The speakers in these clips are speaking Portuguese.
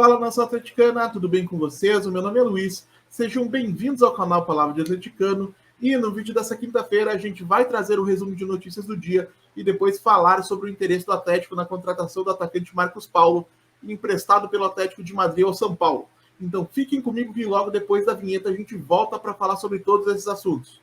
Fala, nação atleticana, tudo bem com vocês? O meu nome é Luiz, sejam bem-vindos ao canal Palavra de Atleticano e no vídeo dessa quinta-feira a gente vai trazer o resumo de notícias do dia e depois falar sobre o interesse do Atlético na contratação do atacante Marcos Paulo, emprestado pelo Atlético de Madrid ao São Paulo. Então fiquem comigo que logo depois da vinheta a gente volta para falar sobre todos esses assuntos.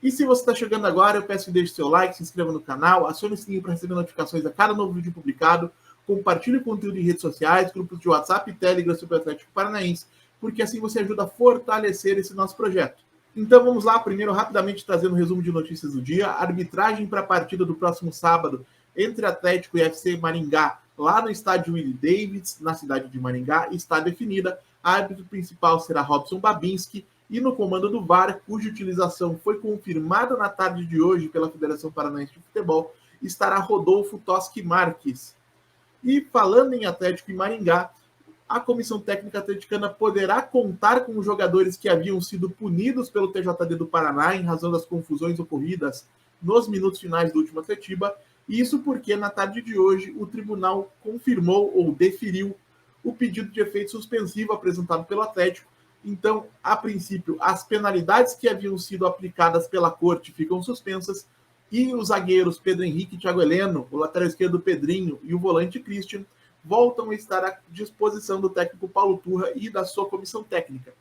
E se você está chegando agora, eu peço que deixe seu like, se inscreva no canal, acione o sininho para receber notificações a cada novo vídeo publicado, compartilhe o conteúdo em redes sociais, grupos de WhatsApp e Telegram sobre o Atlético Paranaense, porque assim você ajuda a fortalecer esse nosso projeto. Então vamos lá, primeiro rapidamente trazendo um resumo de notícias do dia. A arbitragem para a partida do próximo sábado entre Atlético e FC Maringá, lá no estádio Willie Davids, na cidade de Maringá, está definida. A árbitro principal será Robson Babinski, e no comando do VAR, cuja utilização foi confirmada na tarde de hoje pela Federação Paranaense de Futebol, estará Rodolfo Toschi Marques. E falando em Atlético e Maringá, a Comissão Técnica Atleticana poderá contar com os jogadores que haviam sido punidos pelo TJD do Paraná em razão das confusões ocorridas nos minutos finais do último Atletiba, e isso porque na tarde de hoje o tribunal confirmou ou deferiu o pedido de efeito suspensivo apresentado pelo Atlético. Então, a princípio, as penalidades que haviam sido aplicadas pela corte ficam suspensas e os zagueiros Pedro Henrique e Thiago Heleno, o lateral esquerdo Pedrinho e o volante Christian voltam a estar à disposição do técnico Paulo Turra e da sua comissão técnica.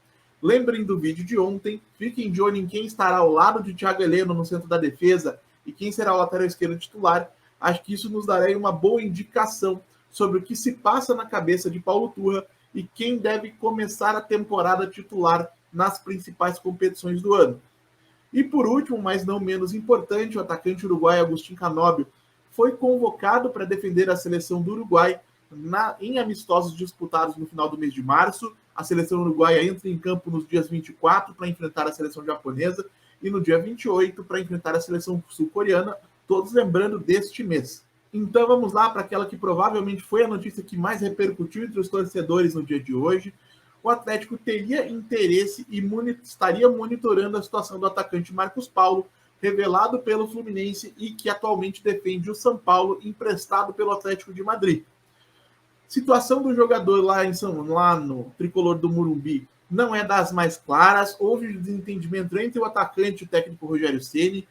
Lembrem do vídeo de ontem, fiquem de olho em quem estará ao lado de Thiago Heleno no centro da defesa e quem será o lateral esquerdo titular. Acho que isso nos dará uma boa indicação sobre o que se passa na cabeça de Paulo Turra e quem deve começar a temporada titular nas principais competições do ano. E por último, mas não menos importante, o atacante uruguaio Agustín Canóbio foi convocado para defender a seleção do Uruguai em amistosos disputados no final do mês de março. A seleção uruguaia entra em campo nos dias 24 para enfrentar a seleção japonesa e no dia 28 para enfrentar a seleção sul-coreana, todos lembrando deste mês. Então vamos lá para aquela que provavelmente foi a notícia que mais repercutiu entre os torcedores no dia de hoje. O Atlético teria interesse e estaria monitorando a situação do atacante Marcos Paulo, revelado pelo Fluminense e que atualmente defende o São Paulo, emprestado pelo Atlético de Madrid. Situação do jogador lá no tricolor do Morumbi não é das mais claras. Houve desentendimento entre o atacante e o técnico Rogério Ceni,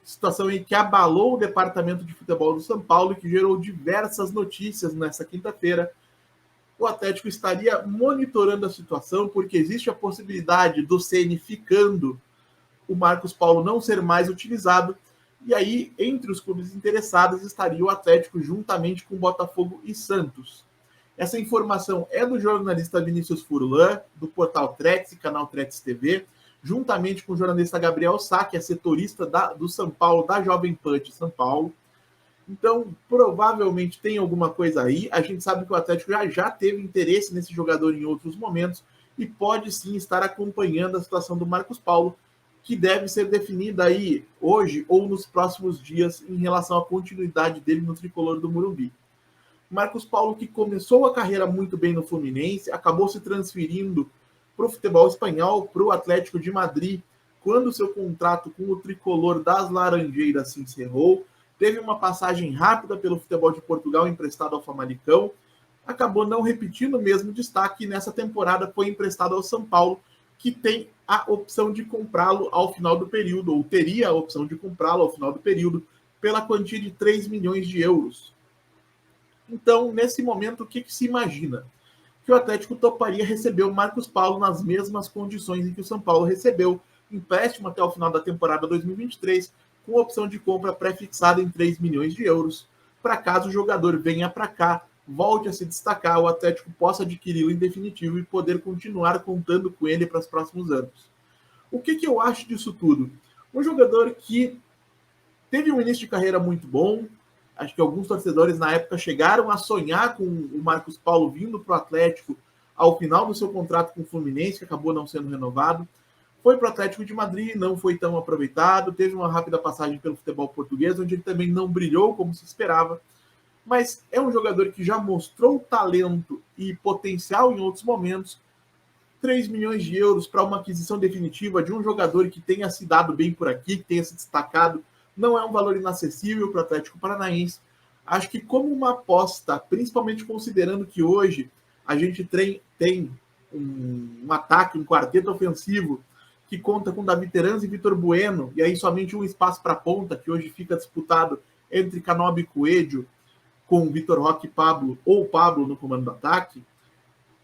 situação em que abalou o departamento de futebol do São Paulo e que gerou diversas notícias nessa quinta-feira. O Atlético estaria monitorando a situação porque existe a possibilidade do Ceni ficando, o Marcos Paulo não ser mais utilizado, e aí entre os clubes interessados estaria o Atlético juntamente com Botafogo e Santos. Essa informação é do jornalista Vinícius Furlan, do portal Tretes e canal Tretes TV, juntamente com o jornalista Gabriel Sá, que é setorista do São Paulo, da Jovem Pan de São Paulo. Então, provavelmente tem alguma coisa aí. A gente sabe que o Atlético já teve interesse nesse jogador em outros momentos e pode sim estar acompanhando a situação do Marcos Paulo, que deve ser definida aí hoje ou nos próximos dias em relação à continuidade dele no tricolor do Morumbi. Marcos Paulo, que começou a carreira muito bem no Fluminense, acabou se transferindo para o futebol espanhol, para o Atlético de Madrid, quando seu contrato com o tricolor das Laranjeiras se encerrou. Teve uma passagem rápida pelo futebol de Portugal, emprestado ao Famalicão, acabou não repetindo o mesmo destaque e nessa temporada foi emprestado ao São Paulo, que tem a opção de comprá-lo ao final do período, ou teria a opção de comprá-lo ao final do período, pela quantia de 3 milhões de euros. Então, nesse momento, o que se imagina? Que o Atlético toparia receber o Marcos Paulo nas mesmas condições em que o São Paulo recebeu, empréstimo até o final da temporada 2023, com opção de compra pré-fixada em 3 milhões de euros, para caso o jogador venha para cá, volte a se destacar, o Atlético possa adquiri-lo em definitivo e poder continuar contando com ele para os próximos anos. O que eu acho disso tudo? Um jogador que teve um início de carreira muito bom. Acho que alguns torcedores na época chegaram a sonhar com o Marcos Paulo vindo para o Atlético ao final do seu contrato com o Fluminense, que acabou não sendo renovado. Foi para o Atlético de Madrid, não foi tão aproveitado, teve uma rápida passagem pelo futebol português, onde ele também não brilhou como se esperava, mas é um jogador que já mostrou talento e potencial em outros momentos. 3 milhões de euros para uma aquisição definitiva de um jogador que tenha se dado bem por aqui, que tenha se destacado não é um valor inacessível para o Atlético Paranaense. Acho que como uma aposta, principalmente considerando que hoje a gente tem um ataque, um quarteto ofensivo que conta com Davi Terans e Vitor Bueno, e aí somente um espaço para a ponta, que hoje fica disputado entre Canobi e Coelho, com Vitor Roque e Pablo, ou Pablo no comando do ataque,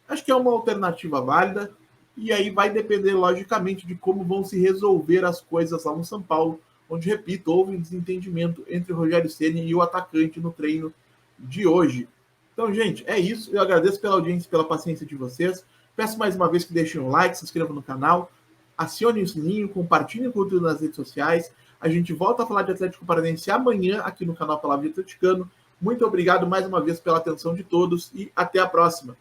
acho que é uma alternativa válida, e aí vai depender, logicamente, de como vão se resolver as coisas lá no São Paulo, onde, repito, houve um desentendimento entre o Rogério Ceni e o atacante no treino de hoje. Então, gente, é isso. Eu agradeço pela audiência e pela paciência de vocês. Peço mais uma vez que deixem um like, se inscrevam no canal, acionem o sininho, compartilhem o conteúdo nas redes sociais. A gente volta a falar de Atlético Paranaense amanhã aqui no canal Palavra de Atleticano. Muito obrigado mais uma vez pela atenção de todos e até a próxima.